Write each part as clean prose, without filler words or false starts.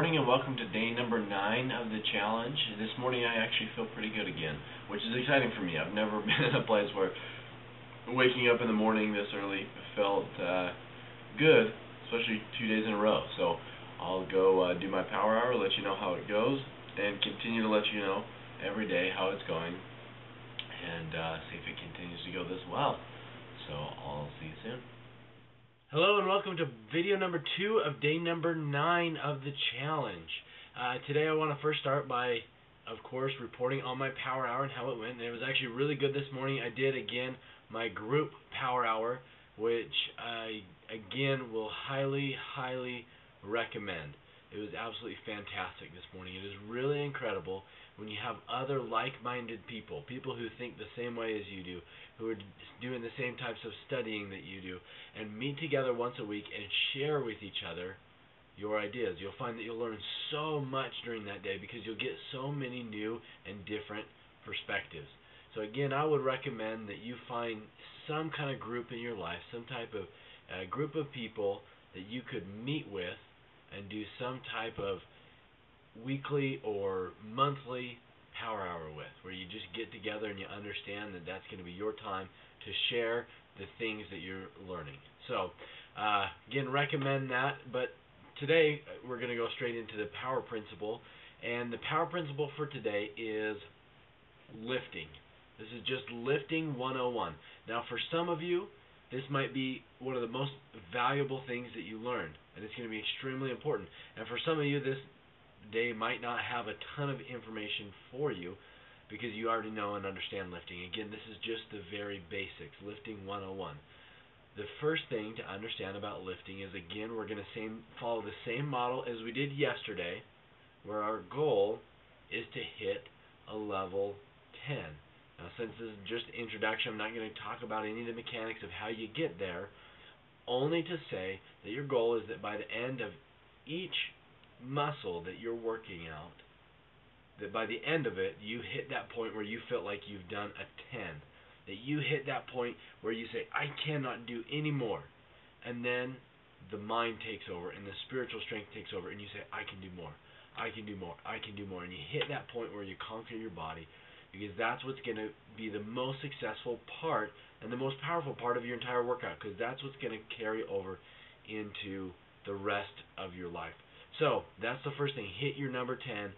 morning and welcome to day number 9 of the challenge. This morning I actually feel pretty good again, which is exciting for me. I've never been in a place where waking up in the morning this early felt good, especially 2 days in a row. So I'll go do my power hour, let you know how it goes, and continue to let you know every day how it's going, and see if it continues to go this well. So I'll see you soon. Hello and welcome to video number 2 of day number 9 of the challenge. Today I want to first start by, of course, reporting on my power hour and how it went. And it was actually really good this morning. I did, again, my group power hour, which I, again, will highly recommend. It was absolutely fantastic this morning. It is really incredible when you have other like-minded people who think the same way as you do, who are doing the same types of studying that you do, and meet together once a week and share with each other your ideas. You'll find that you'll learn so much during that day because you'll get so many new and different perspectives. So again, I would recommend that you find some kind of group in your life, some type of group of people that you could meet with and do some type of weekly or monthly power hour with, where you just get together and you understand that that's going to be your time to share the things that you're learning. So again, recommend that. But today we're going to go straight into the power principle, and the power principle for today is lifting. This is just lifting 101. Now for some of you, this might be one of the most valuable things that you learned, and it's going to be extremely important. And for some of you, this day might not have a ton of information for you because you already know and understand lifting. Again, this is just the very basics, lifting 101. The first thing to understand about lifting is, again, we're going to follow the same model as we did yesterday, where our goal is to hit a level 10. Now, since this is just introduction, I'm not going to talk about any of the mechanics of how you get there, only to say that your goal is that by the end of each muscle that you're working out, that by the end of it, you hit that point where you feel like you've done a 10. That you hit that point where you say, I cannot do any more. And then the mind takes over and the spiritual strength takes over and you say, I can do more. I can do more. I can do more. And you hit that point where you conquer your body, because that's what's going to be the most successful part and the most powerful part of your entire workout, because that's what's going to carry over into the rest of your life. So that's the first thing. Hit your number 10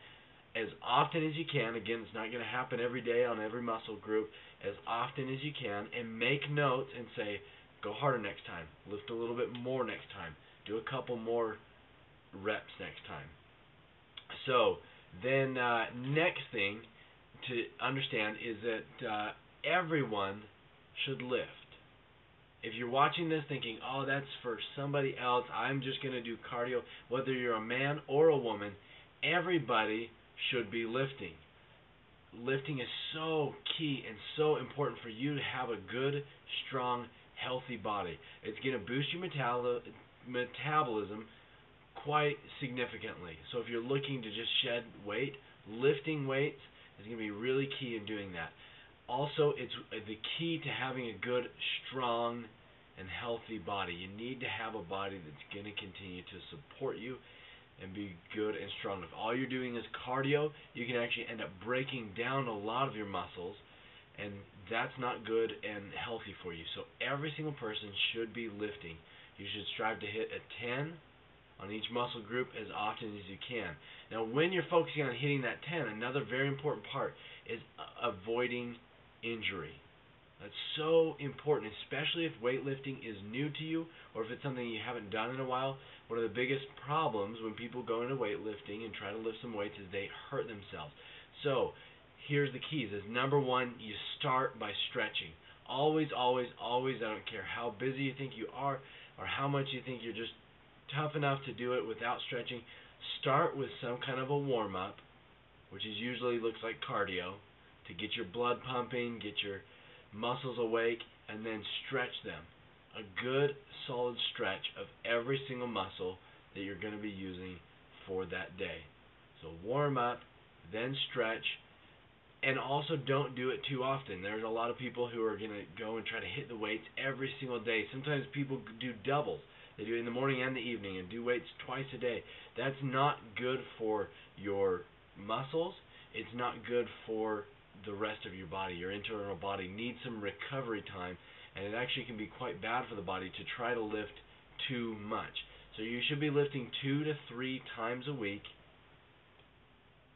as often as you can. Again, it's not going to happen every day on every muscle group. As often as you can, and make notes and say, go harder next time. Lift a little bit more next time. Do a couple more reps next time. So then next thing to understand is that everyone should lift. If you're watching this thinking, oh, that's for somebody else, I'm just going to do cardio, whether you're a man or a woman, everybody should be lifting. Lifting is so key and so important for you to have a good, strong, healthy body. It's going to boost your metabolism quite significantly. So if you're looking to just shed weight, lifting weights is going to be really key in doing that. Also, it's the key to having a good, strong, and healthy body. You need to have a body that's going to continue to support you and be good and strong. If all you're doing is cardio, you can actually end up breaking down a lot of your muscles, and that's not good and healthy for you. So every single person should be lifting. You should strive to hit a 10 on each muscle group as often as you can. Now, when you're focusing on hitting that 10, another very important part is avoiding injury. That's so important, especially if weightlifting is new to you or if it's something you haven't done in a while. One of the biggest problems when people go into weightlifting and try to lift some weights is they hurt themselves. So here's the keys. Number one, you start by stretching. Always, always, always, I don't care how busy you think you are or how much you think you're just tough enough to do it without stretching, start with some kind of a warm-up, which is usually looks like cardio, to get your blood pumping, get your muscles awake, and then stretch them. A good, solid stretch of every single muscle that you're going to be using for that day. So warm up, then stretch, and also don't do it too often. There's a lot of people who are going to go and try to hit the weights every single day. Sometimes people do doubles. They do it in the morning and the evening and do weights twice a day. That's not good for your muscles. It's not good for the rest of your body. Your internal body needs some recovery time, and it actually can be quite bad for the body to try to lift too much. So you should be lifting 2 to 3 times a week,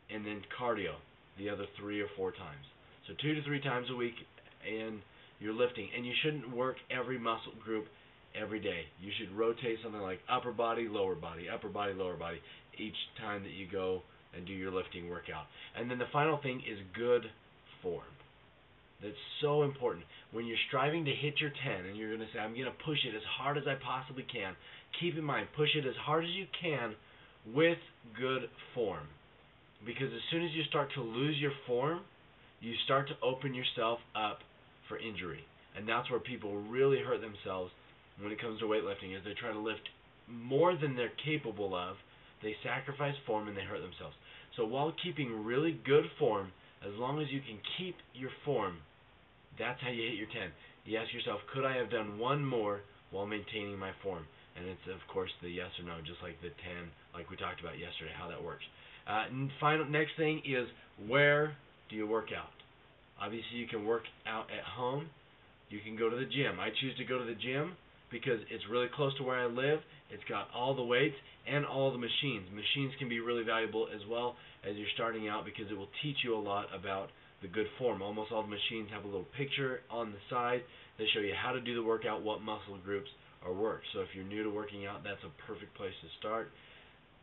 and then cardio the other 3 or 4 times. So 2 to 3 times a week, and you're lifting. And you shouldn't work every muscle group every day. You should rotate something like upper body, lower body, upper body, lower body each time that you go and do your lifting workout. And then the final thing is good form. That's so important. When you're striving to hit your 10 and you're going to say, I'm going to push it as hard as I possibly can, keep in mind, push it as hard as you can with good form. Because as soon as you start to lose your form, you start to open yourself up for injury. And that's where people really hurt themselves when it comes to weightlifting, is they try to lift more than they're capable of, they sacrifice form, and they hurt themselves. So while keeping really good form, as long as you can keep your form, that's how you hit your 10. You ask yourself, could I have done one more while maintaining my form? And it's, of course, the yes or no, just like the 10, like we talked about yesterday, how that works. Next thing is, where do you work out? Obviously, you can work out at home. You can go to the gym. I choose to go to the gym because it's really close to where I live. It's got all the weights and all the machines. Machines can be really valuable as well as you're starting out, because it will teach you a lot about the good form. Almost all the machines have a little picture on the side. They show you how to do the workout, what muscle groups are worked. So if you're new to working out, that's a perfect place to start.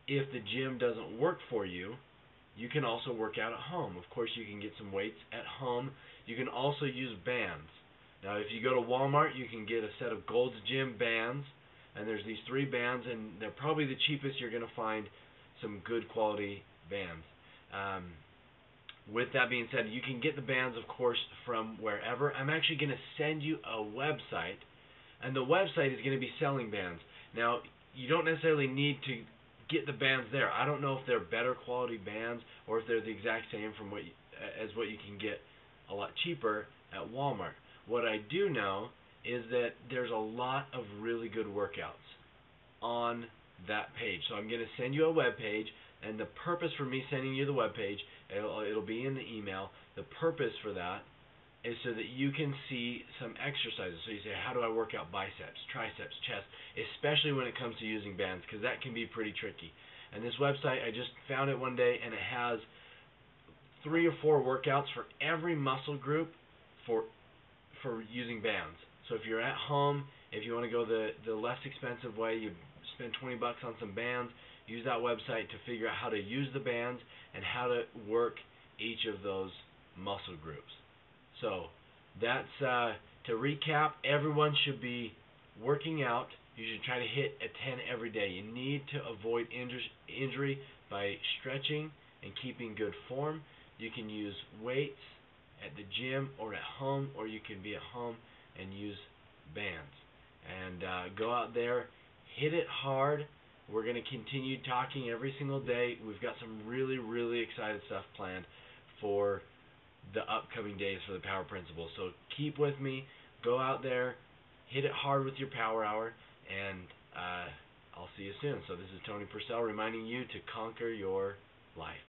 If the gym doesn't work for you, you can also work out at home. Of course, you can get some weights at home. You can also use bands. Now, if you go to Walmart, you can get a set of Gold's Gym bands, and there's these 3 bands, and they're probably the cheapest. You're going to find some good quality bands. With that being said, you can get the bands, of course, from wherever. I'm actually going to send you a website, and the website is going to be selling bands. Now, you don't necessarily need to get the bands there. I don't know if they're better quality bands or if they're the exact same as what you can get a lot cheaper at Walmart. What I do know is that there's a lot of really good workouts on that page. So I'm going to send you a web page, and the purpose for me sending you the web page, it'll be in the email. The purpose for that is so that you can see some exercises. So you say, how do I work out biceps, triceps, chest, especially when it comes to using bands, because that can be pretty tricky. And this website, I just found it one day, and it has 3 or 4 workouts for every muscle group for using bands. So if you're at home, if you want to go the less expensive way, you spend $20 on some bands, use that website to figure out how to use the bands and how to work each of those muscle groups. So that's, to recap, everyone should be working out. You should try to hit a 10 every day. You need to avoid injury by stretching and keeping good form. You can use weights at the gym or at home, or you can be at home and use bands. And go out there, hit it hard. We're going to continue talking every single day. We've got some really, really exciting stuff planned for the upcoming days for the Power Principle. So keep with me. Go out there, hit it hard with your Power Hour, and I'll see you soon. So this is Tony Purcell reminding you to conquer your life.